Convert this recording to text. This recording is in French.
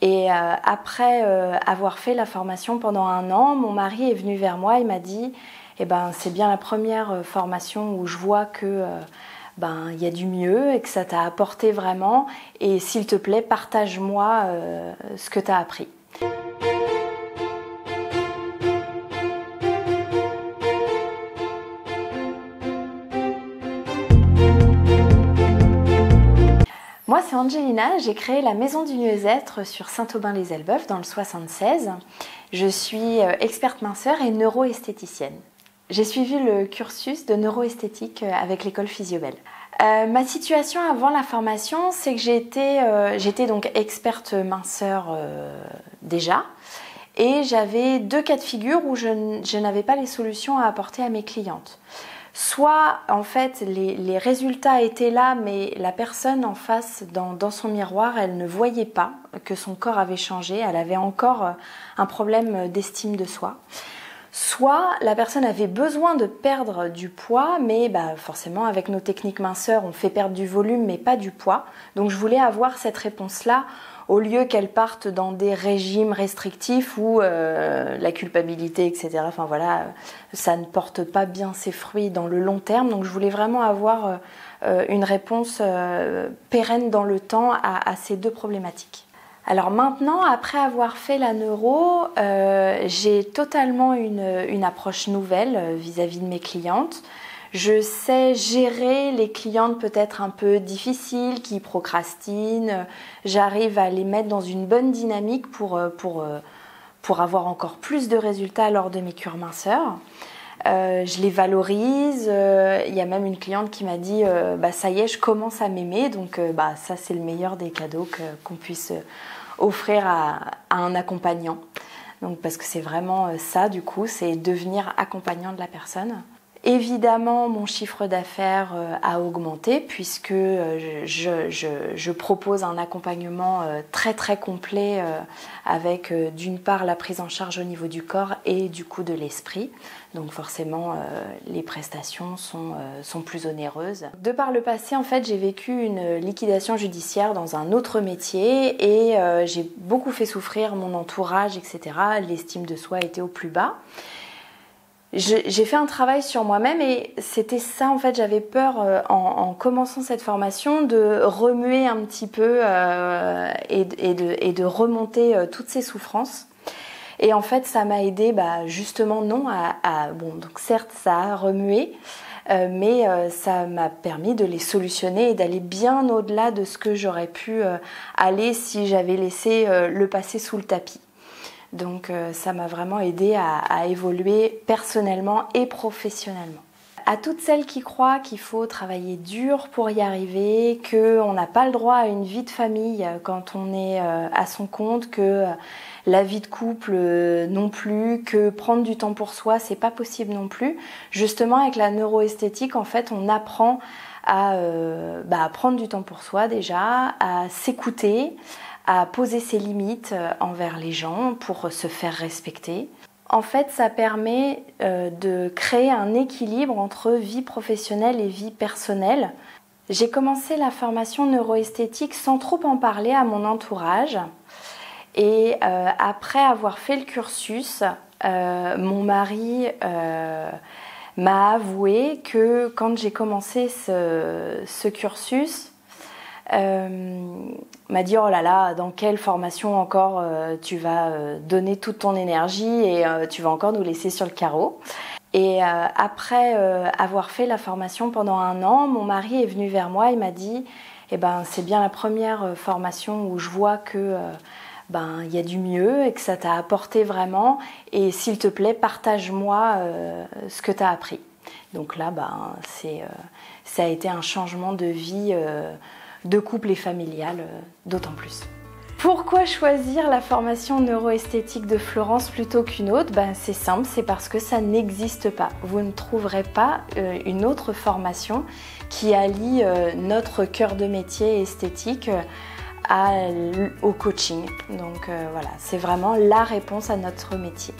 Et après avoir fait la formation pendant 1 an, mon mari est venu vers moi et m'a dit eh ben, c'est bien la première formation où je vois que il y a du mieux et que ça t'a apporté vraiment. Et s'il te plaît, partage-moi ce que tu as appris. Moi, c'est Angelina, j'ai créé la Maison du Mieux-être sur Saint-Aubin-les-Elbeuf dans le 76. Je suis experte minceur et neuroesthéticienne. J'ai suivi le cursus de neuroesthétique avec l'école Physiobel. Ma situation avant la formation, c'est que j'étais donc experte minceur déjà, et j'avais 2 cas de figure où je n'avais pas les solutions à apporter à mes clientes. Soit en fait les résultats étaient là, mais la personne en face dans son miroir, elle ne voyait pas que son corps avait changé, elle avait encore un problème d'estime de soi. Soit la personne avait besoin de perdre du poids, mais forcément avec nos techniques minceurs, on fait perdre du volume mais pas du poids. Donc je voulais avoir cette réponse-là au lieu qu'elle parte dans des régimes restrictifs où la culpabilité, etc. Enfin voilà, ça ne porte pas bien ses fruits dans le long terme. Donc je voulais vraiment avoir une réponse pérenne dans le temps à ces 2 problématiques. Alors maintenant, après avoir fait la neuro, j'ai totalement une approche nouvelle vis-à-vis de mes clientes. Je sais gérer les clientes peut-être un peu difficiles, qui procrastinent. J'arrive à les mettre dans une bonne dynamique pour avoir encore plus de résultats lors de mes cures minceurs. Je les valorise. Il y a même une cliente qui m'a dit ça y est, je commence à m'aimer. Donc ça, c'est le meilleur des cadeaux qu'on puisse offrir à un accompagnant. Donc, parce que c'est vraiment ça, du coup, c'est devenir accompagnant de la personne. Évidemment, mon chiffre d'affaires a augmenté puisque je propose un accompagnement très très complet avec d'une part la prise en charge au niveau du corps et du coup de l'esprit. Donc forcément, les prestations sont plus onéreuses. De par le passé, en fait, j'ai vécu une liquidation judiciaire dans un autre métier et j'ai beaucoup fait souffrir mon entourage, etc. L'estime de soi était au plus bas. J'ai fait un travail sur moi-même et c'était ça, en fait, j'avais peur en commençant cette formation de remuer un petit peu et de remonter toutes ces souffrances. Et en fait, ça m'a aidé justement non bon, donc certes, ça a remué, mais ça m'a permis de les solutionner et d'aller bien au-delà de ce que j'aurais pu aller si j'avais laissé le passé sous le tapis. Donc ça m'a vraiment aidé à évoluer personnellement et professionnellement. À toutes celles qui croient qu'il faut travailler dur pour y arriver, qu'on n'a pas le droit à une vie de famille quand on est à son compte, que la vie de couple non plus, que prendre du temps pour soi, c'est pas possible non plus. Justement, avec la neuroesthétique, en fait, on apprend à prendre du temps pour soi déjà, à s'écouter, à poser ses limites envers les gens pour se faire respecter. En fait, ça permet de créer un équilibre entre vie professionnelle et vie personnelle. J'ai commencé la formation neuroesthétique sans trop en parler à mon entourage. Et après avoir fait le cursus, mon mari m'a avoué que quand j'ai commencé ce cursus, m'a dit oh là là, dans quelle formation encore tu vas donner toute ton énergie et tu vas encore nous laisser sur le carreau. Et après avoir fait la formation pendant 1 an, mon mari est venu vers moi et m'a dit eh ben, c'est bien la première formation où je vois que y a du mieux et que ça t'a apporté vraiment, et s'il te plaît, partage-moi ce que tu as appris. Donc là, ça a été un changement de vie de couple et familial, d'autant plus. Pourquoi choisir la formation neuroesthétique de Florence plutôt qu'une autre ? C'est simple, c'est parce que ça n'existe pas. Vous ne trouverez pas une autre formation qui allie notre cœur de métier esthétique au coaching. Donc voilà, c'est vraiment la réponse à notre métier.